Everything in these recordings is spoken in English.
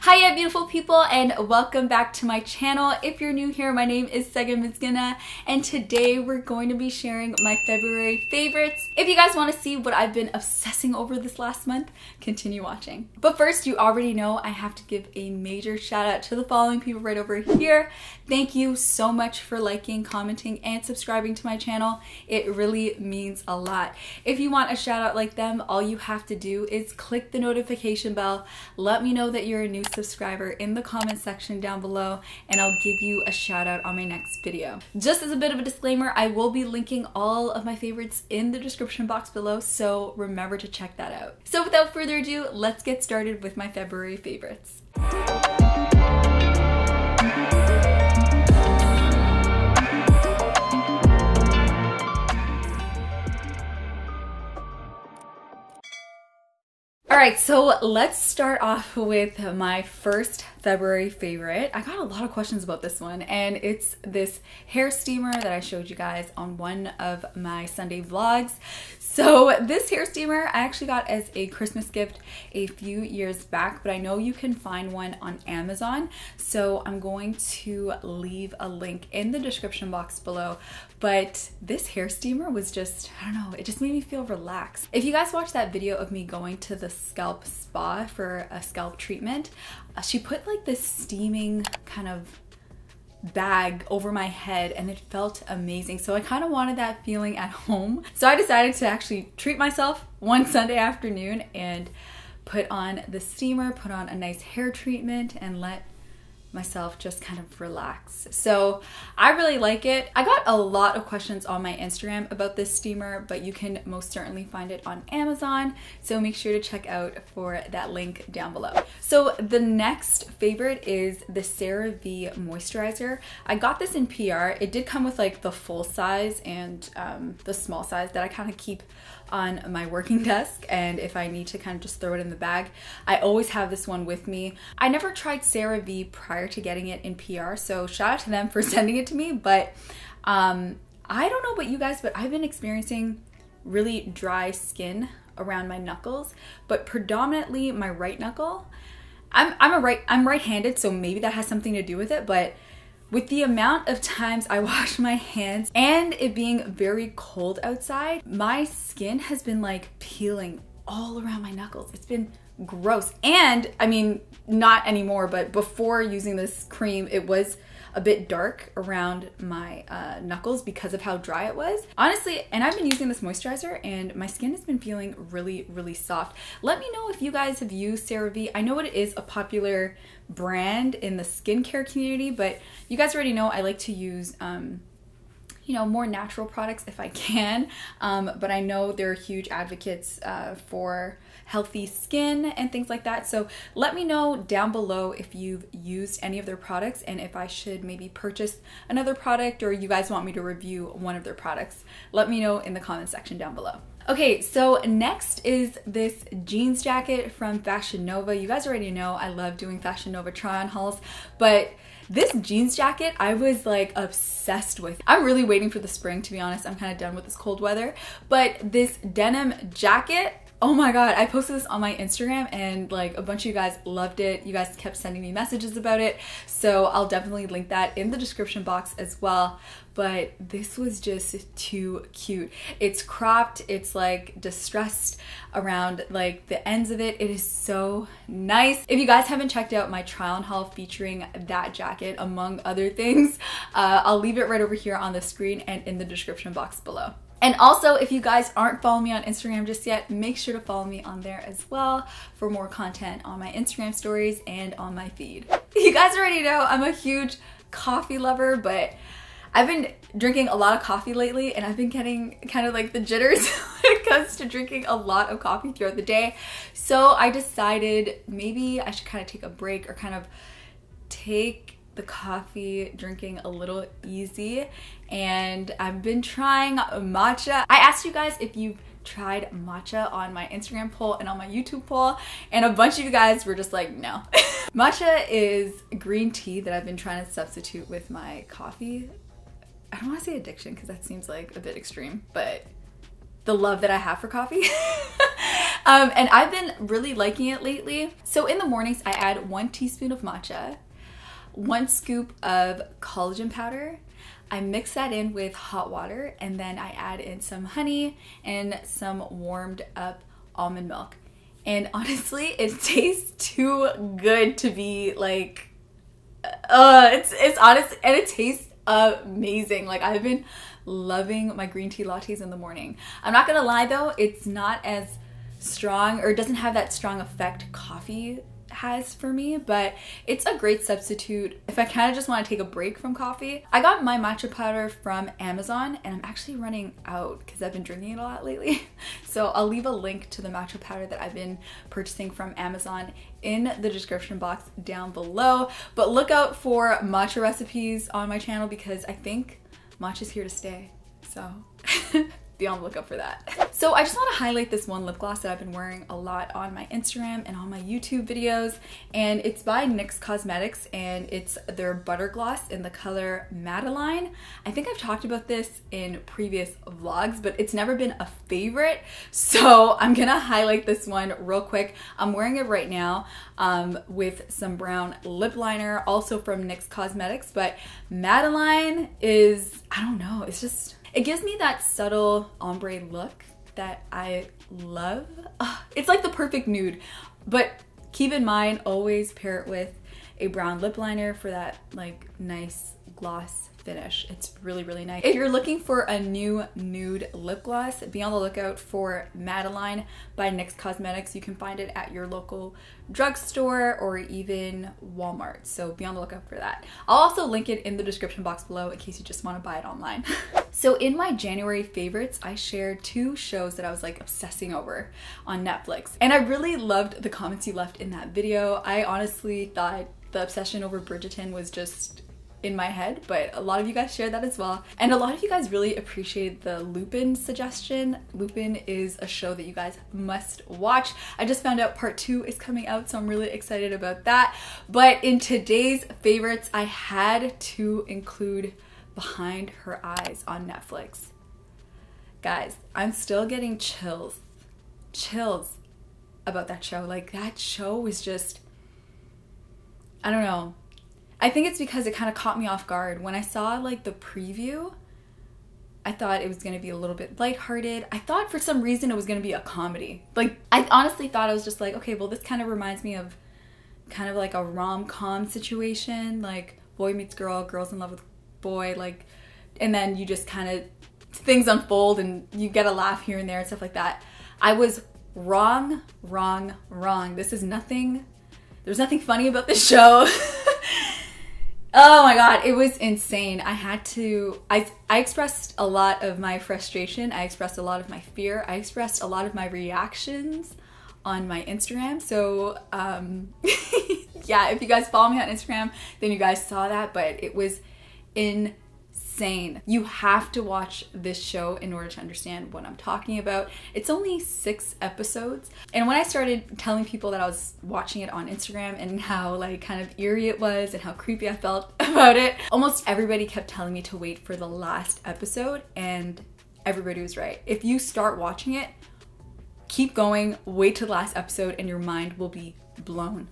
Hiya beautiful people, and welcome back to my channel. If you're new here, my name is Segen Misghina, and today we're going to be sharing my February favorites. If you guys want to see what I've been obsessing over this last month, continue watching. But first, you already know I have to give a major shout out to the following people right over here. Thank you so much for liking, commenting, and subscribing to my channel. It really means a lot. If you want a shout out like them, all you have to do is click the notification bell. Let me know that you're a new subscriber in the comment section down below, and I'll give you a shout out on my next video. Just as a bit of a disclaimer, I will be linking all of my favorites in the description box below, so remember to check that out. So without further ado, let's get started with my February favorites. Alright, so let's start off with my first February favorite. I got a lot of questions about this one, and it's this hair steamer that I showed you guys on one of my Sunday vlogs. So this hair steamer I actually got as a Christmas gift a few years back, but I know you can find one on Amazon. So I'm going to leave a link in the description box below. But this hair steamer was just, I don't know, it just made me feel relaxed. If you guys watched that video of me going to the scalp spa for a scalp treatment, she put like this steaming kind of bag over my head and it felt amazing. So I kind of wanted that feeling at home. So I decided to actually treat myself one Sunday afternoon and put on the steamer, put on a nice hair treatment, and let myself just kind of relax. So I really like it. I got a lot of questions on my Instagram about this steamer, but you can most certainly find it on Amazon. So make sure to check out for that link down below. So the next favorite is the Cerave Moisturizer. I got this in PR. It did come with like the full size and the small size that I kind of keep on my working desk, and if I need to kind of just throw it in the bag, I always have this one with me. I never tried Cerave prior to getting it in PR, so shout out to them for sending it to me. But I don't know about you guys, but I've been experiencing really dry skin around my knuckles, but predominantly my right knuckle. I'm right-handed, so maybe that has something to do with it, but with the amount of times I wash my hands and it being very cold outside, my skin has been like peeling all around my knuckles. It's been gross. And I mean, not anymore, but before using this cream, it was a bit dark around my knuckles because of how dry it was. Honestly, and I've been using this moisturizer and my skin has been feeling really, really soft. Let me know if you guys have used Cerave. I know it is a popular brand in the skincare community, but you guys already know I like to use you know, more natural products if I can, but I know they're huge advocates for healthy skin and things like that. So let me know down below if you've used any of their products and if I should maybe purchase another product, or you guys want me to review one of their products. Let me know in the comment section down below. Okay, so next is this jeans jacket from Fashion Nova. You guys already know I love doing Fashion Nova try-on hauls, but this jeans jacket I was like obsessed with. I'm really waiting for the spring, to be honest. I'm kind of done with this cold weather, but this denim jacket, oh my god, I posted this on my Instagram and like a bunch of you guys loved it. You guys kept sending me messages about it, so I'll definitely link that in the description box as well. But this was just too cute. It's cropped, it's like distressed around like the ends of it. It is so nice. If you guys haven't checked out my try-on haul featuring that jacket among other things, I'll leave it right over here on the screen and in the description box below. And also, if you guys aren't following me on Instagram just yet, make sure to follow me on there as well for more content on my Instagram stories and on my feed. You guys already know I'm a huge coffee lover, but I've been drinking a lot of coffee lately and I've been getting kind of like the jitters when it comes to drinking a lot of coffee throughout the day. So I decided maybe I should kind of take a break or kind of take the coffee drinking a little easy, and I've been trying matcha. I asked you guys if you've tried matcha on my Instagram poll and on my YouTube poll, and a bunch of you guys were just like, no. Matcha is green tea that I've been trying to substitute with my coffee. I don't want to say addiction because that seems like a bit extreme, but the love that I have for coffee. And I've been really liking it lately. So in the mornings, I add 1 teaspoon of matcha, 1 scoop of collagen powder. I mix that in with hot water, and then I add in some honey and some warmed up almond milk. And honestly, it tastes too good to be like, it's honest, and it tastes amazing. Like, I've been loving my green tea lattes in the morning. I'm not gonna lie though, it's not as strong, or it doesn't have that strong effect coffee has for me, but it's a great substitute if I kind of just want to take a break from coffee. I got my matcha powder from Amazon, and I'm actually running out because I've been drinking it a lot lately. So I'll leave a link to the matcha powder that I've been purchasing from Amazon in the description box down below. But look out for matcha recipes on my channel because I think matcha's here to stay. So be on the lookout for that. So I just want to highlight this one lip gloss that I've been wearing a lot on my Instagram and on my YouTube videos, and it's by NYX Cosmetics, and it's their butter gloss in the color Madeline. I think I've talked about this in previous vlogs, but it's never been a favorite, so I'm gonna highlight this one real quick. I'm wearing it right now with some brown lip liner, also from NYX Cosmetics, but Madeline is, I don't know, it's just, it gives me that subtle ombre look that I love. It's like the perfect nude, but keep in mind, always pair it with a brown lip liner for that like nice gloss finish. It's really, really nice. If you're looking for a new nude lip gloss, be on the lookout for Madeline by NYX Cosmetics. You can find it at your local drugstore or even Walmart, so be on the lookout for that. I'll also link it in the description box below in case you just want to buy it online. So in my January favorites, I shared 2 shows that I was like obsessing over on Netflix, and I really loved the comments you left in that video. I honestly thought the obsession over Bridgerton was just in my head, but a lot of you guys shared that as well. And a lot of you guys really appreciated the Lupin suggestion. Lupin is a show that you guys must watch. I just found out part 2 is coming out, so I'm really excited about that. But in today's favorites, I had to include Behind Her Eyes on Netflix. Guys, I'm still getting chills about that show. Like, that show was just, I don't know. I think it's because it kind of caught me off guard. When I saw like the preview, I thought it was going to be a little bit lighthearted. I thought for some reason it was going to be a comedy. Like, I honestly thought I was just like, okay, well, this kind of reminds me of kind of like a rom-com situation, like boy meets girl, girl's in love with boy, like, and then you just kind of, things unfold and you get a laugh here and there and stuff like that. I was wrong. This is nothing, there's nothing funny about this show. Oh my god, it was insane. I expressed a lot of my frustration, I expressed a lot of my fear, I expressed a lot of my reactions on my Instagram. So yeah, if you guys follow me on Instagram, then you guys saw that, but it was insane. You have to watch this show in order to understand what I'm talking about. It's only 6 episodes. And when I started telling people that I was watching it on Instagram and how like kind of eerie it was and how creepy I felt about it, almost everybody kept telling me to wait for the last episode, and everybody was right. If you start watching it, keep going, wait till the last episode, and your mind will be blown.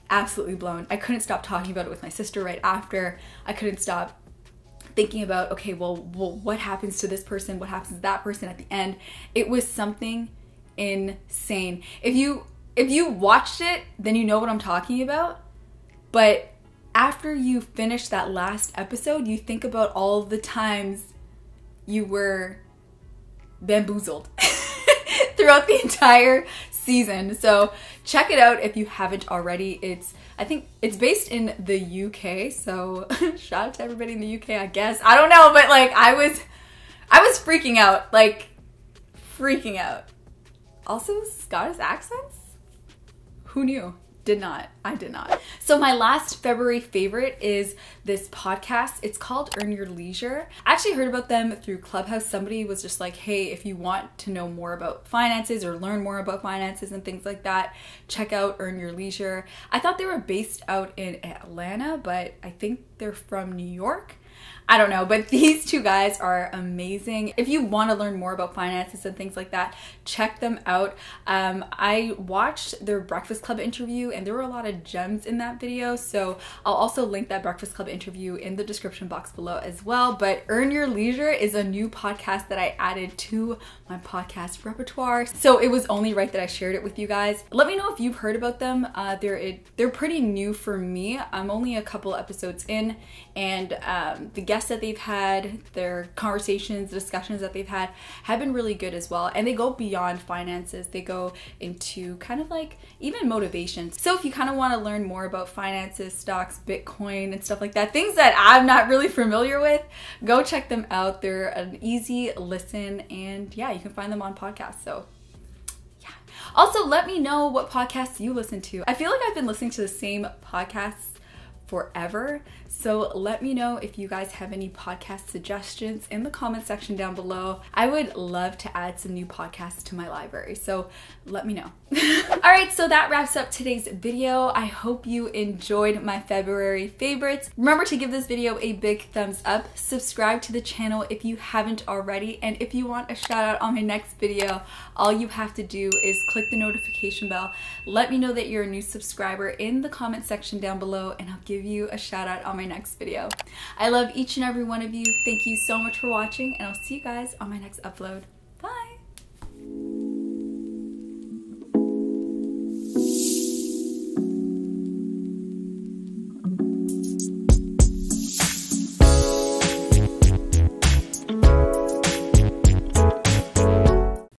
Absolutely blown. I couldn't stop talking about it with my sister right after. I couldn't stop thinking about, okay, well, what happens to this person? What happens to that person at the end? It was something insane. If you watched it, then you know what I'm talking about. But after you finish that last episode, you think about all the times you were bamboozled throughout the entire season. So check it out if you haven't already. I think it's based in the UK, so shout out to everybody in the UK, I guess. I don't know, but like I was freaking out, like freaking out. Also, Scottish accents? Who knew? I did not. So my last February favorite is this podcast. It's called Earn Your Leisure. I actually heard about them through Clubhouse. Somebody was just like, hey, if you want to know more about finances or learn more about finances and things like that, check out Earn Your Leisure. I thought they were based out in Atlanta, but I think they're from New York. I don't know, but these two guys are amazing. If you want to learn more about finances and things like that, check them out. I watched their Breakfast Club interview and there were a lot of gems in that video, so I'll also link that Breakfast Club interview in the description box below as well. But Earn Your Leisure is a new podcast that I added to my podcast repertoire, so it was only right that I shared it with you guys. Let me know if you've heard about them. They're pretty new for me. I'm only a couple episodes in, and the guests that they've had, their conversations, the discussions that they've had have been really good as well, and they go beyond finances. They go into kind of like even motivation. So if you kind of want to learn more about finances, stocks, Bitcoin, and stuff like that, things that I'm not really familiar with, go check them out. They're an easy listen, and yeah, you can find them on podcasts. So yeah. Also, let me know what podcasts you listen to. I feel like I've been listening to the same podcasts forever, so let me know if you guys have any podcast suggestions in the comment section down below. I would love to add some new podcasts to my library, so let me know. Alright, so that wraps up today's video. I hope you enjoyed my February favorites. Remember to give this video a big thumbs up, subscribe to the channel if you haven't already, and if you want a shout out on my next video, all you have to do is click the notification bell. Let me know that you're a new subscriber in the comment section down below, and I'll give you a shout out on my next video. I love each and every one of you. Thank you so much for watching, and I'll see you guys on my next upload.